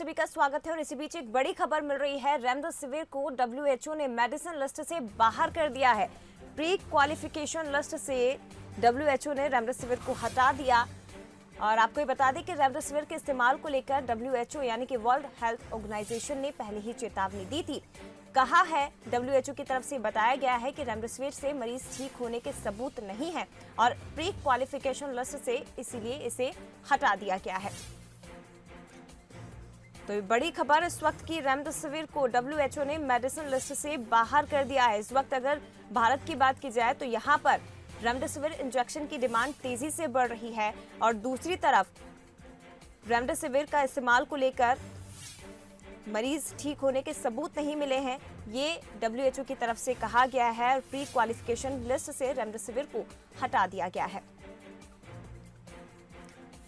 सभी का स्वागत है और इसी बीच एक बड़ी खबर मिल रही है। रेमडेसिविर को डब्ल्यूएचओ ने मेडिसिन लिस्ट से बाहर कर दिया है। प्री क्वालिफिकेशन लिस्ट से डब्ल्यूएचओ ने रेमडेसिविर को हटा दिया। और आपको ये बता दें कि रेमडेसिविर के इस्तेमाल को लेकर डब्ल्यूएचओ यानी कि वर्ल्ड हेल्थ ऑर्गेनाइजेशन ने पहले ही चेतावनी दी थी। कहा है, डब्ल्यूएचओ की तरफ से बताया गया है कि रेमडेसिविर से मरीज ठीक होने के सबूत नहीं है और प्री क्वालिफिकेशन लिस्ट से इसीलिए इसे हटा दिया गया है। तो ये बड़ी खबर इस वक्त की, रेमडेसिविर को डब्ल्यूएचओ ने मेडिसिन लिस्ट से बाहर कर दिया है। इस वक्त अगर भारत की बात की जाए तो यहाँ पर रेमडेसिविर इंजेक्शन की डिमांड तेजी से बढ़ रही है और दूसरी तरफ रेमडेसिविर का इस्तेमाल को लेकर मरीज ठीक होने के सबूत नहीं मिले हैं। ये डब्ल्यूएचओ की तरफ से कहा गया है और प्री क्वालिफिकेशन लिस्ट से रेमडेसिविर को हटा दिया गया है।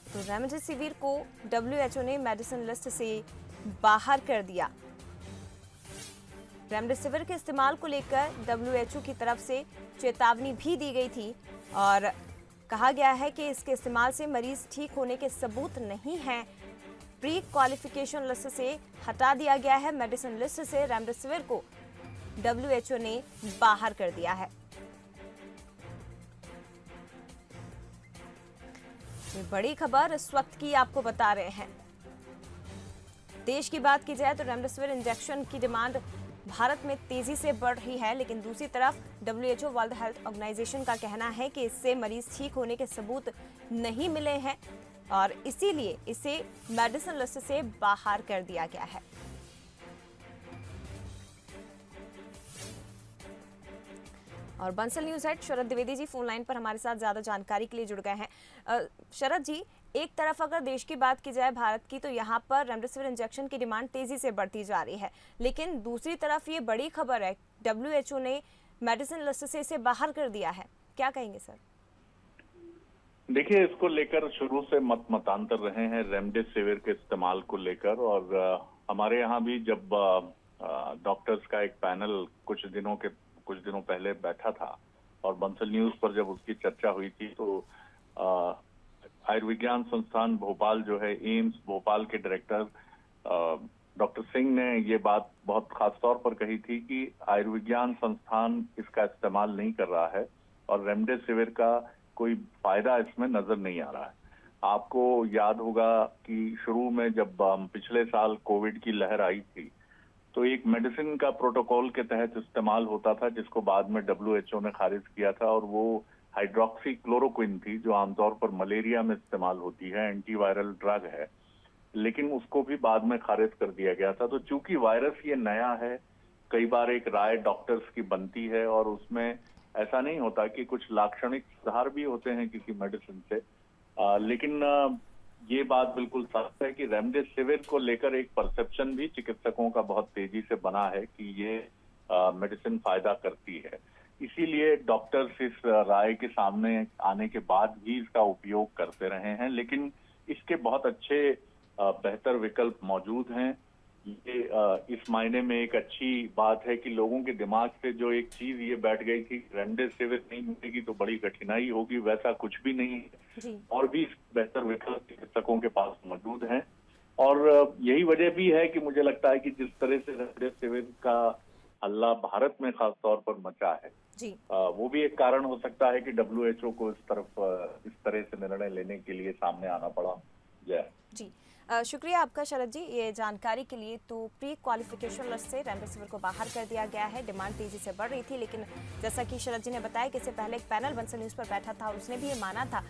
तो रेमडेसिविर को डब्ल्यूएचओ ने मेडिसिन लिस्ट से बाहर कर दिया। रेमडेसिविर के इस्तेमाल को लेकर डब्ल्यूएचओ की तरफ से चेतावनी भी दी गई थी और कहा गया है कि इसके इस्तेमाल से मरीज ठीक होने के सबूत नहीं हैं। प्री क्वालिफिकेशन लिस्ट से हटा दिया गया है। मेडिसिन लिस्ट से रेमडेसिविर को डब्ल्यूएचओ ने बाहर कर दिया है। ये बड़ी खबर इस वक्त की आपको बता रहे हैं। देश की बात की जाए तो रेमडेसिविर इंजेक्शन की डिमांड भारत में तेजी से बढ़ रही है, लेकिन दूसरी तरफ डब्ल्यूएचओ वर्ल्ड हेल्थ ऑर्गेनाइजेशन का कहना है कि इससे मरीज ठीक होने के सबूत नहीं मिले हैं और इसीलिए इसे मेडिसिन लिस्ट से बाहर कर दिया गया है। और बंसल न्यूज हेड शरद द्विवेदी जी फोन लाइन पर हमारे साथ ज्यादा जानकारी के लिए जुड़ गए हैं। शरद जी, एक तरफ अगर देश की बात की जाए भारत की, तो यहाँ पर रेमडेसिविर इंजेक्शन की डिमांड तेजी से बढ़ती जा रही है, लेकिन दूसरी तरफ ये बड़ी खबर है, डब्ल्यूएचओ ने मेडिसिन लिस्ट से इसे बाहर कर दिया है। क्या कहेंगे सर? देखिए, इसको लेकर शुरू से मतांतर रहे हैं रेमडेसिविर के इस्तेमाल को लेकर। और हमारे यहाँ भी जब डॉक्टर्स का एक पैनल कुछ दिनों पहले बैठा था और बंसल न्यूज पर जब उसकी चर्चा हुई थी, तो आयुर्विज्ञान संस्थान भोपाल जो है, एम्स भोपाल के डायरेक्टर डॉक्टर सिंह ने ये बात बहुत खास तौर पर कही थी कि आयुर्विज्ञान संस्थान इसका इस्तेमाल नहीं कर रहा है और रेमडेसिविर का कोई फायदा इसमें नजर नहीं आ रहा है। आपको याद होगा कि शुरू में जब पिछले साल कोविड की लहर आई थी, तो एक मेडिसिन का प्रोटोकॉल के तहत इस्तेमाल होता था जिसको बाद में डब्ल्यूएचओ ने खारिज किया था, और वो हाइड्रोक्सी क्लोरोक्विन थी जो आमतौर पर मलेरिया में इस्तेमाल होती है, एंटीवायरल ड्रग है, लेकिन उसको भी बाद में खारिज कर दिया गया था। तो चूंकि वायरस ये नया है, कई बार एक राय डॉक्टर्स की बनती है और उसमें ऐसा नहीं होता कि कुछ लाक्षणिक सुधार भी होते हैं किसी मेडिसिन से, लेकिन ये बात बिल्कुल सच है कि रेमडेसिविर को लेकर एक परसेप्शन भी चिकित्सकों का बहुत तेजी से बना है कि ये मेडिसिन फायदा करती है। इसीलिए डॉक्टर्स इस राय के सामने आने के बाद भी इसका उपयोग करते रहे हैं, लेकिन इसके बहुत अच्छे बेहतर विकल्प मौजूद हैं। ये इस मायने में एक अच्छी बात है कि लोगों के दिमाग से जो एक चीज ये बैठ गई थी, रेमडेसिविर नहीं मिलेगी तो बड़ी कठिनाई होगी, वैसा कुछ भी नहीं है। और भी बेहतर विकल्प चिकित्सकों के पास मौजूद हैं और यही वजह भी है कि मुझे लगता है कि जिस तरह से रेमडेसिविर का हल्ला भारत में खास तौर पर मचा है, वो भी एक कारण हो सकता है कि डब्ल्यूएचओ को इस तरह से निर्णय लेने के लिए सामने आना पड़ा। जी, शुक्रिया आपका शरद जी ये जानकारी के लिए। तो प्री क्वालिफिकेशन लिस्ट से रेमडेसिविर को बाहर कर दिया गया है। डिमांड तेजी से बढ़ रही थी, लेकिन जैसा कि शरद जी ने बताया कि इससे पहले एक पैनल बंसल न्यूज़ पर बैठा था और उसने भी ये माना था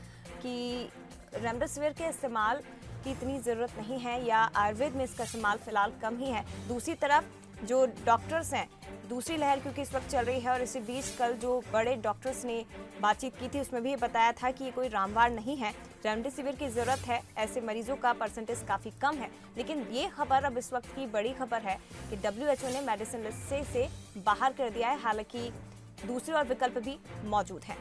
कि रेमडेसिविर के इस्तेमाल की इतनी ज़रूरत नहीं है या आयुर्वेद में इसका इस्तेमाल फिलहाल कम ही है। दूसरी तरफ जो डॉक्टर्स हैं, दूसरी लहर क्योंकि इस वक्त चल रही है और इसी बीच कल जो बड़े डॉक्टर्स ने बातचीत की थी उसमें भी बताया था कि ये कोई रामबाण नहीं है, रेमडेसिविर की ज़रूरत है, ऐसे मरीजों का परसेंटेज काफ़ी कम है। लेकिन ये खबर अब इस वक्त की बड़ी खबर है कि डब्ल्यूएचओ ने मेडिसिन लिस्ट से बाहर कर दिया है, हालांकि दूसरे और विकल्प भी मौजूद हैं।